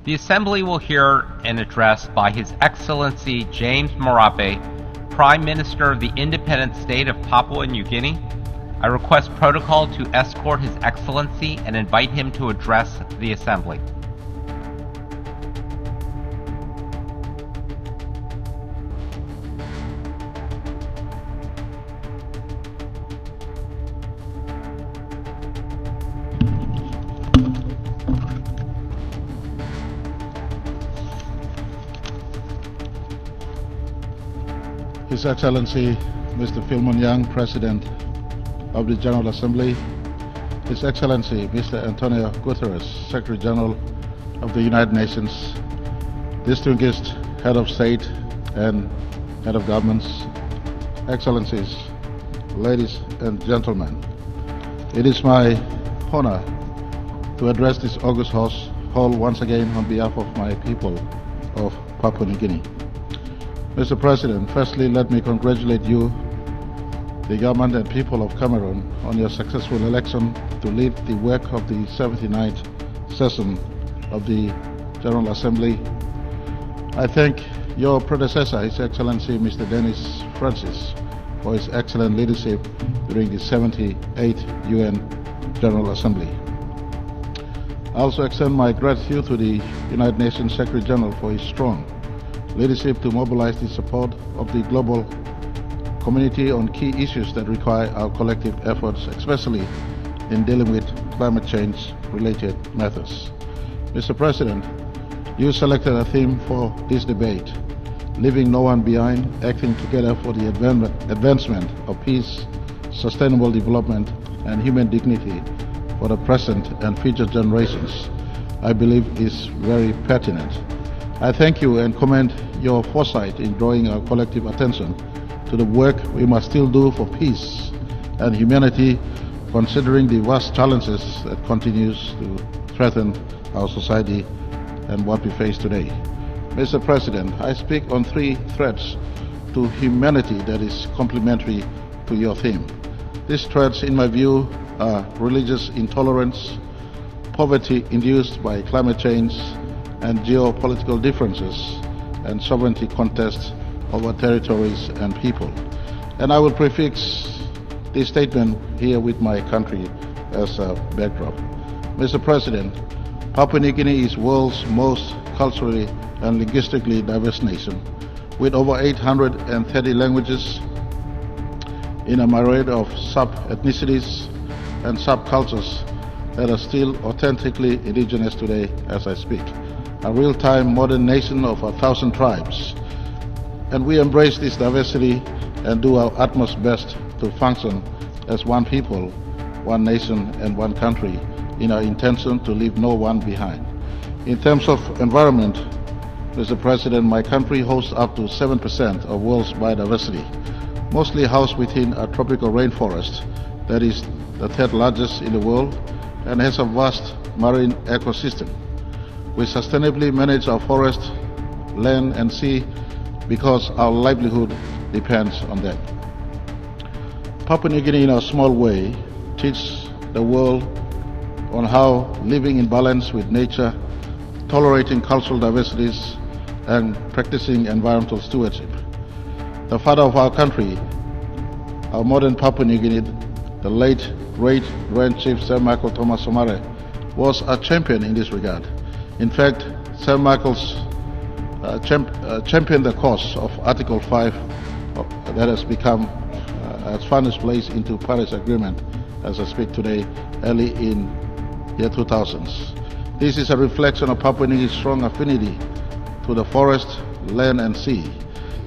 The Assembly will hear an address by His Excellency James Marape, Prime Minister of the Independent State of Papua New Guinea. I request protocol to escort His Excellency and invite him to address the Assembly. His Excellency Mr. Philemon Young, President of the General Assembly, His Excellency Mr. Antonio Guterres, Secretary General of the United Nations, distinguished Head of State and Head of Governments, Excellencies, ladies and gentlemen, it is my honor to address this august hall once again on behalf of my people of Papua New Guinea. Mr. President, firstly, let me congratulate you, the government and people of Cameroon, on your successful election to lead the work of the 79th session of the General Assembly. I thank your predecessor, His Excellency Mr. Denis Francis, for his excellent leadership during the 78th UN General Assembly. I also extend my gratitude to the United Nations Secretary General for his strong leadership to mobilize the support of the global community on key issues that require our collective efforts, especially in dealing with climate change related matters. Mr. President, you selected a theme for this debate: leaving no one behind, acting together for the advancement of peace, sustainable development and human dignity for the present and future generations. I believe is very pertinent. I thank you and commend your foresight in drawing our collective attention to the work we must still do for peace and humanity, considering the vast challenges that continues to threaten our society and what we face today. Mr. President, I speak on three threats to humanity that is complementary to your theme. These threats, in my view, are religious intolerance, poverty induced by climate change, and geopolitical differences and sovereignty contests over territories and people. And I will prefix this statement here with my country as a backdrop. Mr. President, Papua New Guinea is the world's most culturally and linguistically diverse nation, with over 830 languages in a myriad of sub-ethnicities and subcultures that are still authentically indigenous today as I speak. A real-time modern nation of 1,000 tribes. And we embrace this diversity and do our utmost best to function as one people, one nation and one country in our intention to leave no one behind. In terms of environment, Mr. President, my country hosts up to 7% of world's biodiversity, mostly housed within a tropical rainforest that is the third largest in the world and has a vast marine ecosystem. We sustainably manage our forest, land and sea because our livelihood depends on them. Papua New Guinea, in a small way, teaches the world on how living in balance with nature, tolerating cultural diversities and practicing environmental stewardship. The father of our country, our modern Papua New Guinea, the late great Grand Chief Sir Michael Thomas Somare, was a champion in this regard. In fact, Sir Michael's championed the cause of Article 5 that has become has found its place into Paris Agreement as I speak today, early in year 2000s. This is a reflection of Papua New Guinea's strong affinity to the forest, land and sea.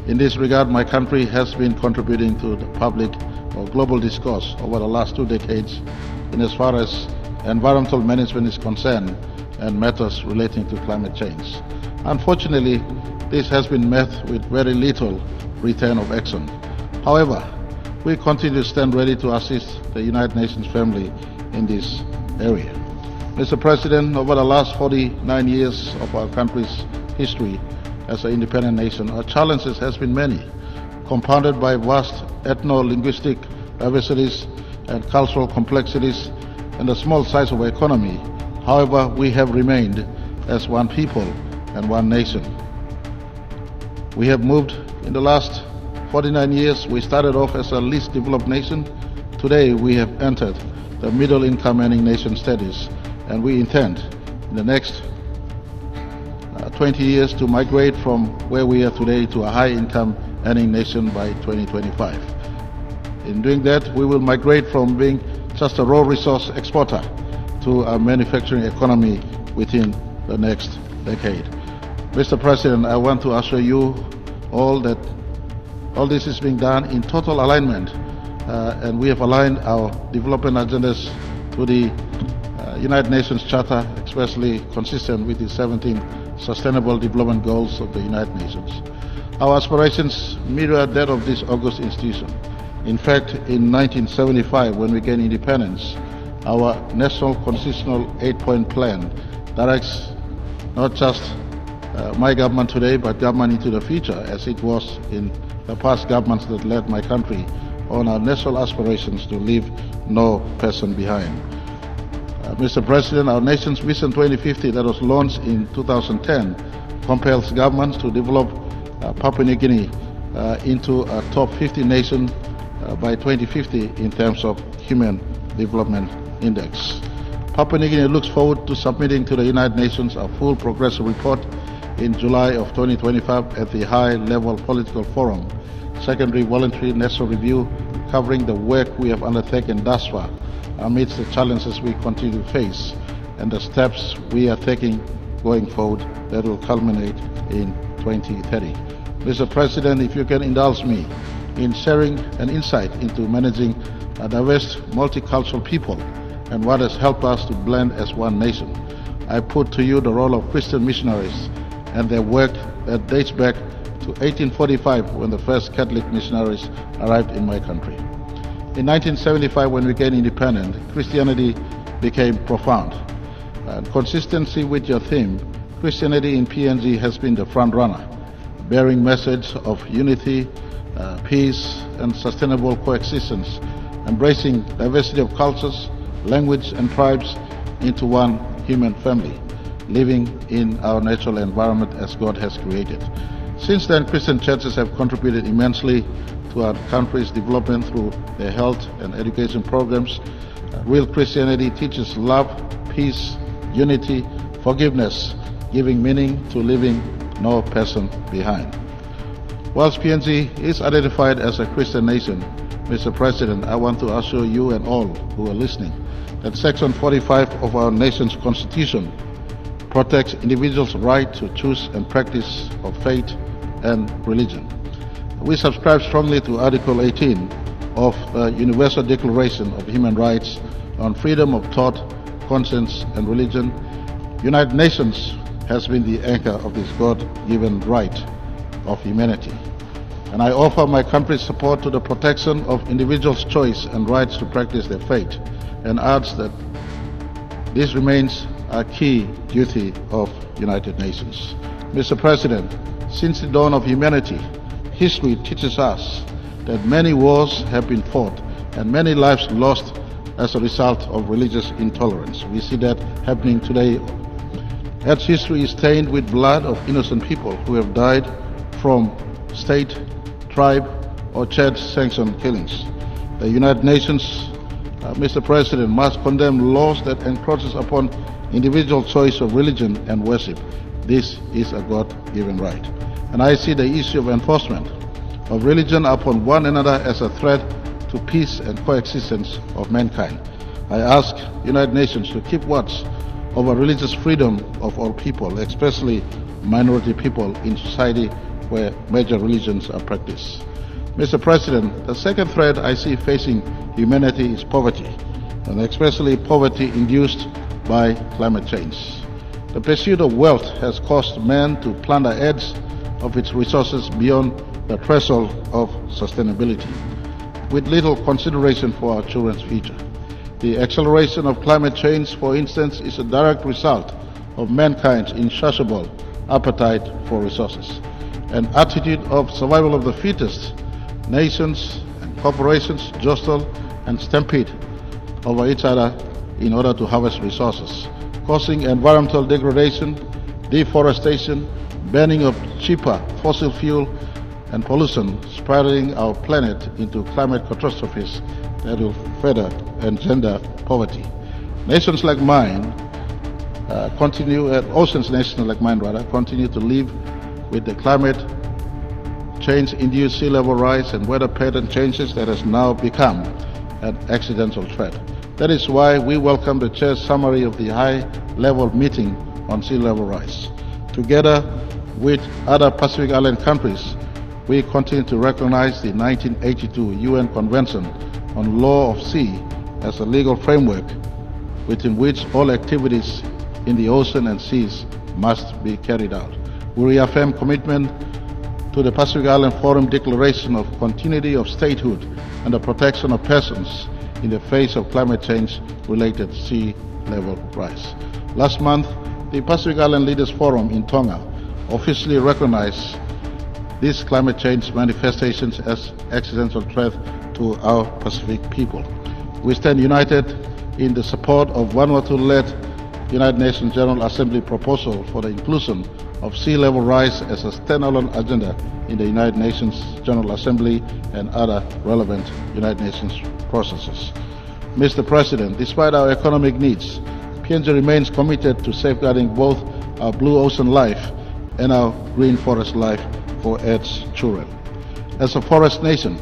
In this regard, my country has been contributing to the public or global discourse over the last 2 decades in as far as environmental management is concerned and matters relating to climate change. Unfortunately, this has been met with very little return of action. However, we continue to stand ready to assist the United Nations family in this area. Mr. President, over the last 49 years of our country's history as an independent nation, our challenges has been many, compounded by vast ethno-linguistic diversities and cultural complexities and the small size of our economy. However, we have remained as one people and one nation. We have moved in the last 49 years. We started off as a least developed nation. Today we have entered the middle income earning nation status, and we intend in the next 20 years to migrate from where we are today to a high income earning nation by 2025. In doing that, we will migrate from being just a raw resource exporter to a manufacturing economy within the next decade. Mr. President, I want to assure you all that all this is being done in total alignment, and we have aligned our development agendas to the United Nations Charter, especially consistent with the 17 Sustainable Development Goals of the United Nations. Our aspirations mirror that of this august institution. In fact, in 1975, when we gained independence, our National Constitutional 8-point plan directs not just my government today, but government into the future, as it was in the past governments that led my country, on our national aspirations to leave no person behind. Mr. President, our nation's Vision 2050 that was launched in 2010 compels governments to develop Papua New Guinea into a top 50 nation by 2050 in terms of Human Development Index. Papua New Guinea looks forward to submitting to the United Nations a full progressive report in July of 2025 at the high-level political forum, secondary voluntary national review covering the work we have undertaken thus far amidst the challenges we continue to face and the steps we are taking going forward that will culminate in 2030. Mr. President, if you can indulge me in sharing an insight into managing a diverse multicultural people and what has helped us to blend as one nation, I put to you the role of Christian missionaries and their work that dates back to 1845 when the first Catholic missionaries arrived in my country. In 1975, when we gained independence, Christianity became profound. And consistency with your theme, Christianity in PNG has been the front runner, bearing message of unity, peace and sustainable coexistence, embracing diversity of cultures, language and tribes into one human family, living in our natural environment as God has created. Since then, Christian churches have contributed immensely to our country's development through their health and education programs. Real Christianity teaches love, peace, unity, forgiveness, giving meaning to leaving no person behind. Whilst PNG is identified as a Christian nation, Mr. President, I want to assure you and all who are listening that Section 45 of our nation's Constitution protects individuals' right to choose and practice of faith and religion. We subscribe strongly to Article 18 of the Universal Declaration of Human Rights on freedom of thought, conscience and religion. United Nations has been the anchor of this God-given right of humanity. And I offer my country's support to the protection of individuals' choice and rights to practice their faith, and urge that this remains a key duty of United Nations. Mr. President, since the dawn of humanity, history teaches us that many wars have been fought and many lives lost as a result of religious intolerance. We see that happening today. Earth's history is stained with blood of innocent people who have died from state, tribe, or church-sanctioned killings. The United Nations, Mr. President, must condemn laws that encroaches upon individual choice of religion and worship. This is a God-given right. And I see the issue of enforcement of religion upon one another as a threat to peace and coexistence of mankind. I ask United Nations to keep watch over religious freedom of all people, especially minority people in society where major religions are practiced. Mr. President, the second threat I see facing humanity is poverty, and especially poverty induced by climate change. The pursuit of wealth has caused man to plunder edge of its resources beyond the threshold of sustainability, with little consideration for our children's future. The acceleration of climate change, for instance, is a direct result of mankind's insatiable appetite for resources. An attitude of survival of the fittest, nations and corporations jostle and stampede over each other in order to harvest resources, causing environmental degradation, deforestation, burning of cheaper fossil fuel, and pollution, spiraling our planet into climate catastrophes that will further engender poverty. Nations like mine oceans nations like mine continue to live with the climate change-induced sea level rise and weather pattern changes that has now become an accidental threat. That is why we welcome the Chair's summary of the high-level meeting on sea level rise. Together with other Pacific Island countries, we continue to recognize the 1982 UN Convention on Law of Sea as a legal framework within which all activities in the ocean and seas must be carried out. We reaffirm commitment to the Pacific Island Forum Declaration of Continuity of Statehood and the protection of persons in the face of climate change-related sea level rise. Last month, the Pacific Island Leaders Forum in Tonga officially recognized these climate change manifestations as existential threat to our Pacific people. We stand united in the support of Vanuatu-led United Nations General Assembly proposal for the inclusion of sea level rise as a standalone agenda in the United Nations General Assembly and other relevant United Nations processes. Mr. President, despite our economic needs, PNG remains committed to safeguarding both our blue ocean life and our green forest life for its children. As a forest nation,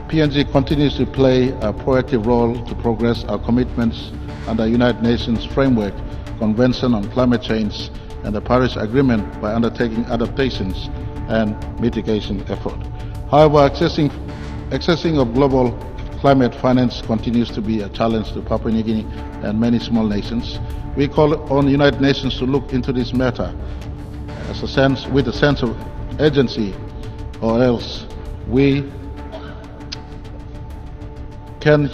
PNG continues to play a proactive role to progress our commitments under United Nations Framework Convention on Climate Change and the Paris Agreement by undertaking adaptations and mitigation effort. However, accessing of global climate finance continues to be a challenge to Papua New Guinea and many small nations. We call on the United Nations to look into this matter with a sense of urgency, or else we can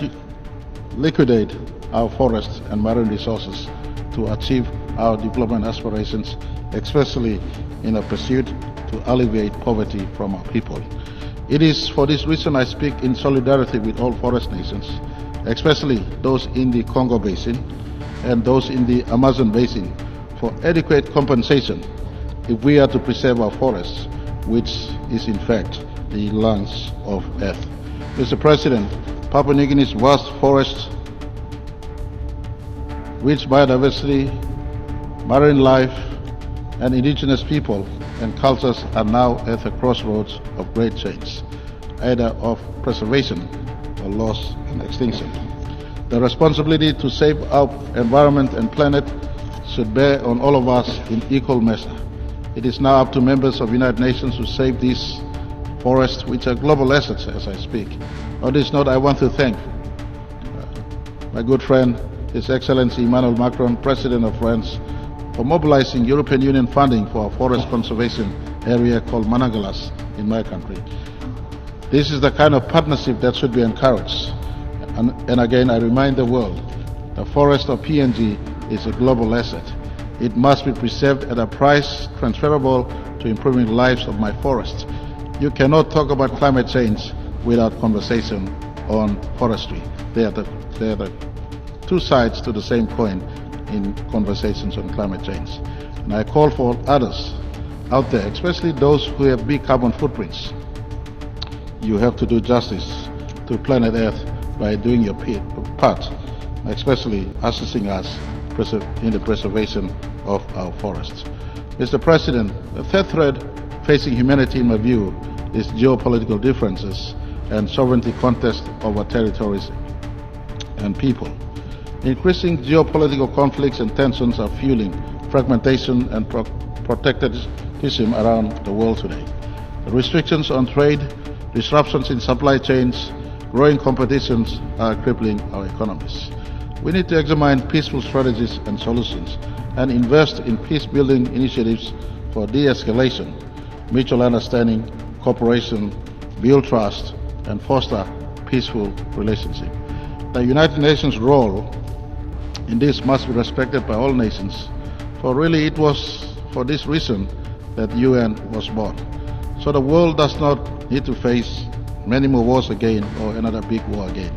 liquidate our forests and marine resources to achieve our development aspirations, especially in a pursuit to alleviate poverty from our people. It is for this reason I speak in solidarity with all forest nations, especially those in the Congo Basin and those in the Amazon Basin, for adequate compensation if we are to preserve our forests, which is in fact the lungs of Earth. Mr. President, Papua New Guinea's vast forests, rich biodiversity, marine life, and indigenous people and cultures are now at the crossroads of great change, either of preservation or loss and extinction. The responsibility to save our environment and planet should bear on all of us in equal measure. It is now up to members of the United Nations to save these forests, which are global assets as I speak. On this note, I want to thank my good friend, His Excellency Emmanuel Macron, President of France, for mobilizing European Union funding for a forest conservation area called Managalas in my country. This is the kind of partnership that should be encouraged. And again, I remind the world, the forest of PNG is a global asset. It must be preserved at a price transferable to improving the lives of my forests. You cannot talk about climate change without conversation on forestry. They are the two sides to the same coin in conversations on climate change. And I call for others out there, especially those who have big carbon footprints. You have to do justice to planet Earth by doing your part, especially assisting us in the preservation of our forests. Mr. President, the third threat facing humanity, in my view, is geopolitical differences and sovereignty contests over territories and people. Increasing geopolitical conflicts and tensions are fueling fragmentation and protectionism around the world today. The restrictions on trade, disruptions in supply chains, growing competitions are crippling our economies. We need to examine peaceful strategies and solutions and invest in peace-building initiatives for de-escalation, mutual understanding, cooperation, build trust, and foster peaceful relationships. The United Nations role in this must be respected by all nations, for really it was for this reason that the UN was born. So the world does not need to face many more wars again or another big war again.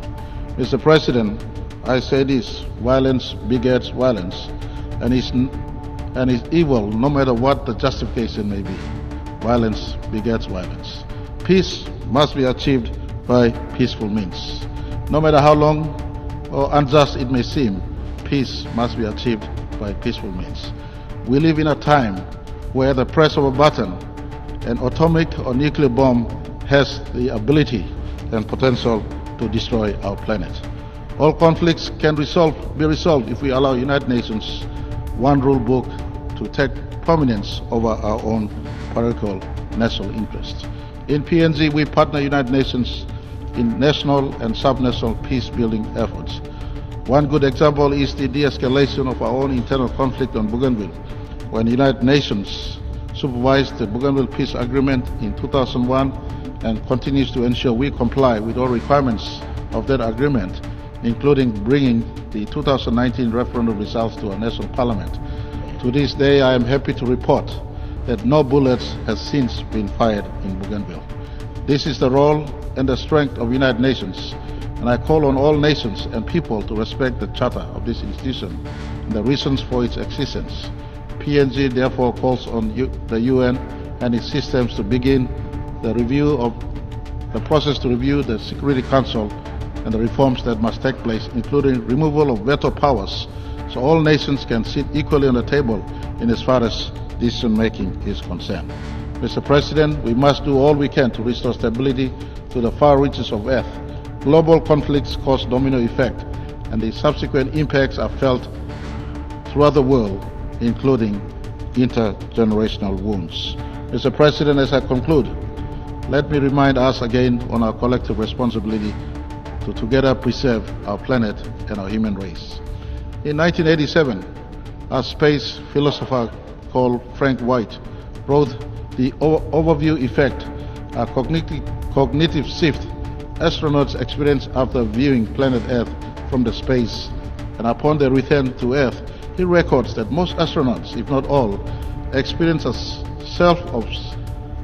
Mr. President, I say this: violence begets violence, and is evil no matter what the justification may be. Violence begets violence. Peace must be achieved by peaceful means. No matter how long or unjust it may seem, peace must be achieved by peaceful means. We live in a time where the press of a button, an atomic or nuclear bomb has the ability and potential to destroy our planet. All conflicts can be resolved if we allow United Nations one rule book to take prominence over our own parochial national interests. In PNG, we partner United Nations in national and subnational peace-building efforts. One good example is the de-escalation of our own internal conflict on Bougainville, when the United Nations supervised the Bougainville Peace Agreement in 2001 and continues to ensure we comply with all requirements of that agreement, including bringing the 2019 referendum results to our national parliament. To this day, I am happy to report that no bullets have since been fired in Bougainville. This is the role and the strength of United Nations, and I call on all nations and people to respect the charter of this institution and the reasons for its existence. PNG therefore calls on the UN and its systems to begin the process to review the Security Council and the reforms that must take place, including removal of veto powers, so all nations can sit equally on the table in as far as decision-making is concerned. Mr. President, we must do all we can to restore stability to the far reaches of Earth. Global conflicts cause domino effect, and the subsequent impacts are felt throughout the world, including intergenerational wounds. Mr. President, as I conclude, let me remind us again on our collective responsibility to together preserve our planet and our human race. In 1987, a space philosopher called Frank White wrote the overview effect, a cognitive shift astronauts experience after viewing planet Earth from the space, and upon their return to Earth, he records that most astronauts, if not all, experience a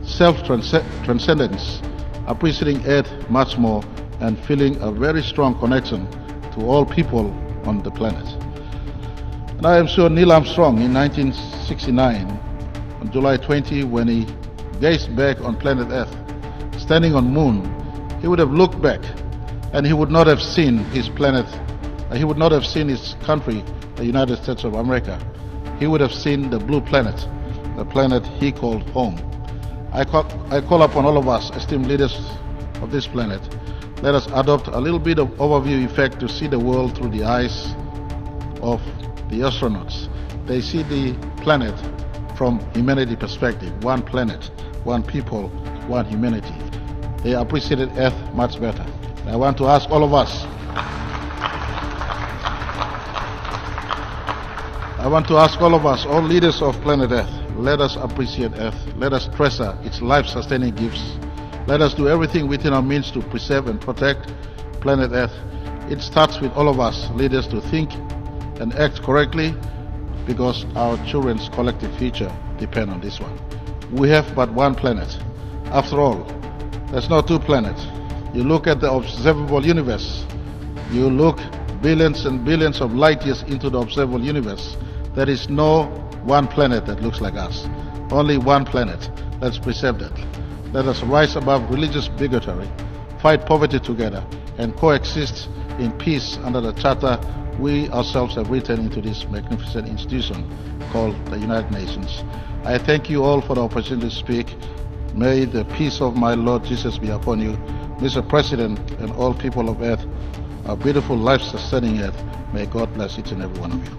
self-transcendence, appreciating Earth much more and feeling a very strong connection to all people on the planet. And I am sure Neil Armstrong in 1969, on July 20, when he gazed back on planet Earth, standing on moon, he would have looked back and he would not have seen his planet, he would not have seen his country, the United States of America. He would have seen the blue planet, the planet he called home. I call upon all of us, esteemed leaders of this planet, let us adopt a little bit of overview effect to see the world through the eyes of the astronauts. They see the planet from humanity perspective, one planet, one people, one humanity. They appreciated Earth much better. I want to ask all of us, all leaders of planet Earth, let us appreciate Earth. Let us treasure its life-sustaining gifts. Let us do everything within our means to preserve and protect planet Earth. It starts with all of us leaders to think and act correctly, because our children's collective future depend on this one. We have but one planet. After all, there's no two planets. You look at the observable universe, you look billions and billions of light years into the observable universe, there is no one planet that looks like us. Only one planet. Let's preserve that. Let us rise above religious bigotry, fight poverty together, and coexist in peace under the charter we ourselves have written into this magnificent institution called the United Nations. I thank you all for the opportunity to speak. May the peace of my Lord Jesus be upon you, Mr. President, and all people of Earth, our beautiful life-sustaining Earth. May God bless each and every one of you.